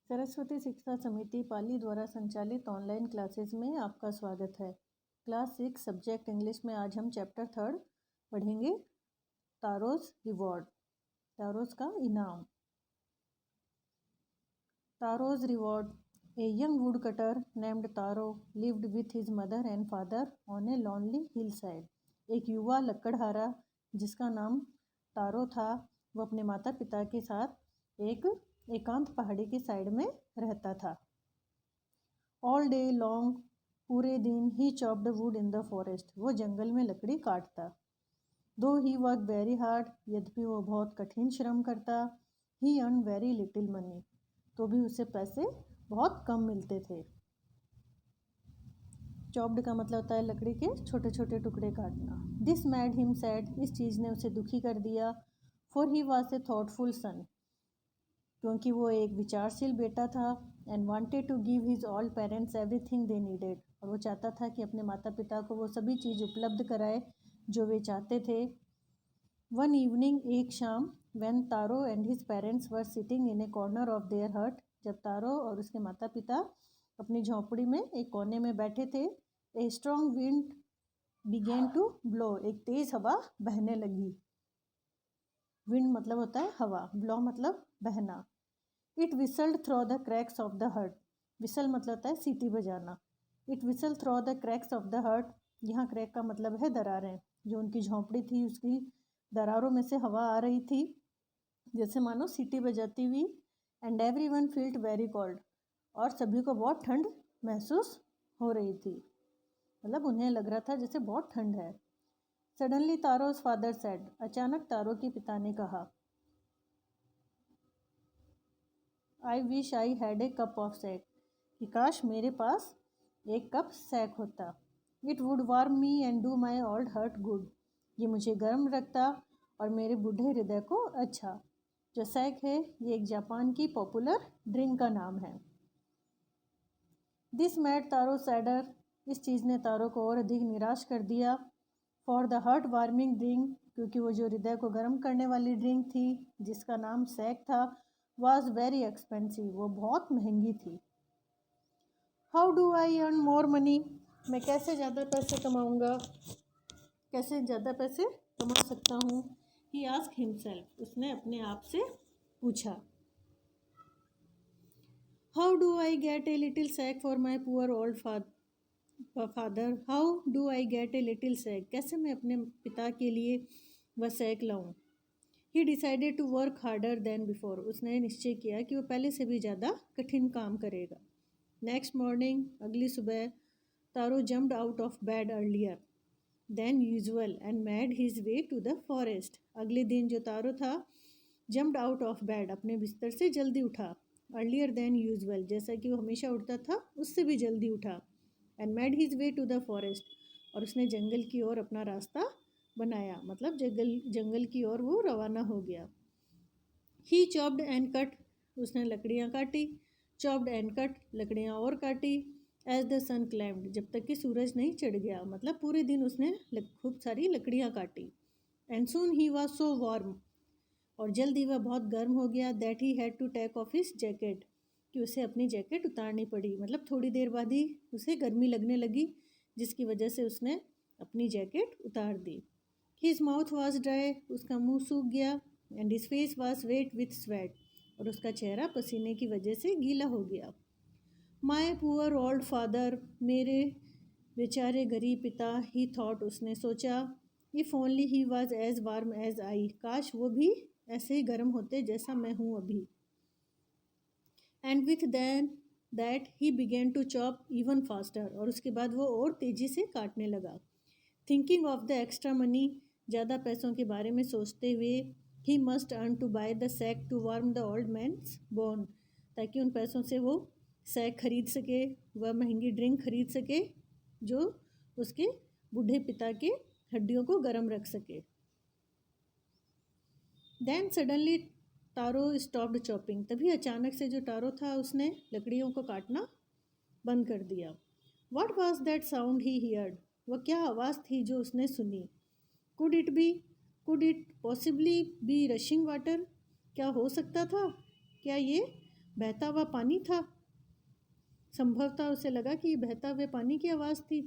सरस्वती शिक्षा समिति पाली द्वारा संचालित ऑनलाइन क्लासेस में आपका स्वागत है। क्लास 6 सब्जेक्ट इंग्लिश में आज हम चैप्टर 3 पढ़ेंगे। तारोज रिवॉर्ड, तारोज का इनाम। Taro's reward. A young wood cutter named Taro lived with his mother and father on a lonely hill side. एक युवा लकड़हारा जिसका नाम तारो था, वो अपने माता पिता के साथ एक एकांत पहाड़ी की साइड में रहता था। ऑल डे लॉन्ग, पूरे दिन, he chopped wood in the forest, वो जंगल में लकड़ी काटता। दो ही वर्क वेरी हार्ड, यद्यपि वो बहुत कठिन श्रम करता। ही अर्न वेरी लिटिल मनी, तो भी उसे पैसे बहुत कम मिलते थे। चॉप्ड का मतलब होता है लकड़ी के छोटे छोटे टुकड़े काटना। दिस मैड हिम सैड, इस चीज़ ने उसे दुखी कर दिया। For he was a thoughtful son, क्योंकि वो एक विचारशील बेटा था। And wanted to give his all parents everything they needed, और वो चाहता था कि अपने माता पिता को वो सभी चीज़ उपलब्ध कराए जो वे चाहते थे। वन इवनिंग, एक शाम, when taro and his parents were sitting in A corner of their हट, जब तारो और उसके माता पिता अपनी झोंपड़ी में एक कोने में बैठे थे। A strong wind began to blow, एक तेज़ हवा बहने लगी। विंड मतलब होता है हवा, ब्लो मतलब बहना। It whistled through the cracks of the hut, whistle मतलब होता है सीटी बजाना। It whistle through the cracks of the hut, यहाँ क्रैक का मतलब है दरारें। जो उनकी झोंपड़ी थी उसकी दरारों में से हवा आ रही थी, जैसे मानो सीटी बजाती हुई। And every one field very cold, और सभी को बहुत ठंड महसूस हो रही थी, मतलब उन्हें लग रहा था जैसे बहुत ठंड है। सडनली तारोज फादर सेड, अचानक तारो के पिता ने कहा, I wish I had a cup of sack, कि काश मेरे पास एक कप सैक होता। It would warm me and do my old heart good, ये मुझे गर्म रखता और मेरे बूढ़े हृदय को अच्छा। जो सैक है ये एक जापान की पॉपुलर ड्रिंक का नाम है। दिस मैड तारो सैडर, इस चीज़ ने तारो को और अधिक निराश कर दिया। For the heart warming drink, क्योंकि वो जो हृदय को गर्म करने वाली ड्रिंक थी जिसका नाम सैक था, वॉज वेरी एक्सपेंसिव, वो बहुत महंगी थी। How do I earn more money, मैं कैसे ज़्यादा पैसे कमाऊँगा, कैसे ज़्यादा पैसे कमा सकता हूँ। ही आस्क्ड हिमसेल्फ, उसने अपने आप से पूछा। How do I get a little sack for my poor old father, how do I get a little sack, कैसे मैं अपने पिता के लिए वह सैक लाऊं। He decided to work harder than before, उसने निश्चय किया कि वो पहले से भी ज़्यादा कठिन काम करेगा। नेक्स्ट मॉर्निंग, अगली सुबह, Taro jumped out of bed earlier than usual and made his way to the forest, अगले दिन जो तारो था जम्प्ड आउट ऑफ बेड, अपने बिस्तर से जल्दी उठा। अर्लियर देन यूजुअल, जैसा कि वो हमेशा उठता था उससे भी जल्दी उठा। And made his way to the forest, और उसने जंगल की ओर अपना रास्ता बनाया, मतलब जंगल की ओर वो रवाना हो गया। ही चॉप्ड एंड कट, उसने लकड़ियाँ काटी। चॉप्ड एंड कट, लकड़ियाँ और काटी। एज द सन क्लाइम्ड, जब तक कि सूरज नहीं चढ़ गया, मतलब पूरे दिन उसने खूब सारी लकड़ियाँ काटी। And soon he was so warm, और जल्द ही वह बहुत गर्म हो गया। That he had to take off his jacket, कि उसे अपनी जैकेट उतारनी पड़ी, मतलब थोड़ी देर बाद ही उसे गर्मी लगने लगी, जिसकी वजह से उसने अपनी जैकेट उतार दी। हिज माउथ वॉज ड्राई, उसका मुंह सूख गया। And his face was wet with sweat, और उसका चेहरा पसीने की वजह से गीला हो गया। माई पुअर ओल्ड फादर, मेरे बेचारे गरीब पिता, ही थॉट, उसने सोचा। If only he was as warm as I, काश वो भी ऐसे ही गर्म होते जैसा मैं हूँ अभी। And with then that he began to chop even faster, और उसके बाद वो और तेज़ी से काटने लगा। Thinking of the extra money, ज़्यादा पैसों के बारे में सोचते हुए। He must earn to buy the sack to warm the old man's bone, ताकि उन पैसों से वो सैक खरीद सके, वह महंगी ड्रिंक खरीद सके जो उसके बूढ़े पिता के हड्डियों को गर्म रख सके। देन सडनली तारो स्टॉप्ड चॉपिंग, तभी अचानक से जो तारो था उसने लकड़ियों को काटना बंद कर दिया। What was that sound he heard, वह क्या आवाज़ थी जो उसने सुनी। Could it possibly be rushing water, क्या हो सकता था, क्या ये बहता हुआ पानी था। संभवतः उसे लगा कि ये बहता हुए पानी की आवाज़ थी।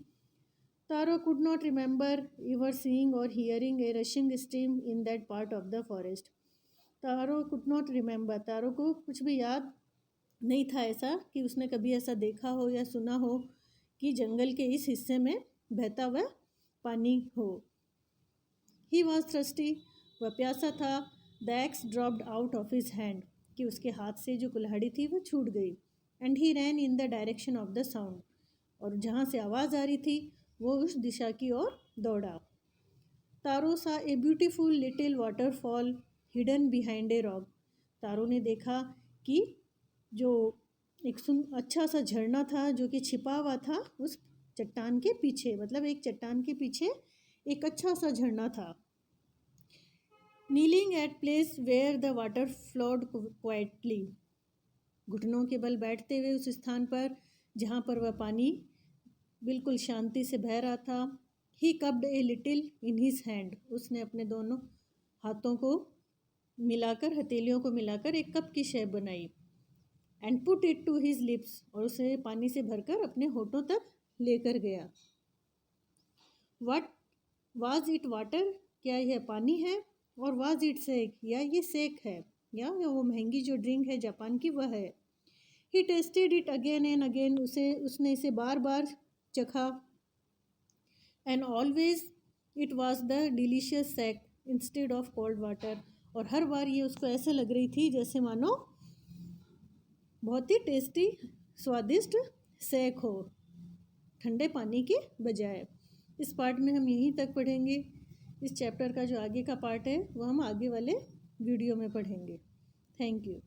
Taro could not remember ever seeing or hearing a rushing stream in that part of the forest. Taro could not remember, Taro को कुछ भी याद नहीं था ऐसा कि उसने कभी ऐसा देखा हो या सुना हो कि जंगल के इस हिस्से में बहता हुआ पानी हो। ही वॉज थ्रस्टी, वह प्यासा था। The x dropped out of his hand, कि उसके हाथ से जो कुल्हाड़ी थी वह छूट गई। And he ran in the direction of the sound, और जहाँ से आवाज़ आ रही थी वो उस दिशा की ओर दौड़ा। Taro saw a beautiful little waterfall hidden behind a rock. Taro ने देखा कि जो एक अच्छा सा झरना था जो कि छिपा हुआ था उस चट्टान के पीछे, मतलब एक चट्टान के पीछे एक अच्छा सा झरना था। Kneeling at place where the water flowed quietly, घुटनों के बल बैठते हुए उस स्थान पर जहाँ पर वह पानी बिल्कुल शांति से बह रहा था। He cupped a little in his hand, उसने अपने दोनों हाथों को मिलाकर, हथेलियों को मिलाकर एक कप की शेप बनाई। And put it to his lips, और उसे पानी से भरकर अपने होठों तक लेकर गया। व्हाट वाज इट वाटर, क्या यह पानी है? और वाज इट सेक, या ये सेक है, या वो महंगी जो ड्रिंक है जापान की वह है। He tasted it again and again, उसने इसे बार बार चखा। And always it was the delicious sake instead of cold water, और हर बार ये उसको ऐसे लग रही थी जैसे मानो बहुत ही टेस्टी स्वादिष्ट सेक हो, ठंडे पानी के बजाय। इस पार्ट में हम यहीं तक पढ़ेंगे। इस चैप्टर का जो आगे का पार्ट है वो हम आगे वाले वीडियो में पढ़ेंगे। Thank you.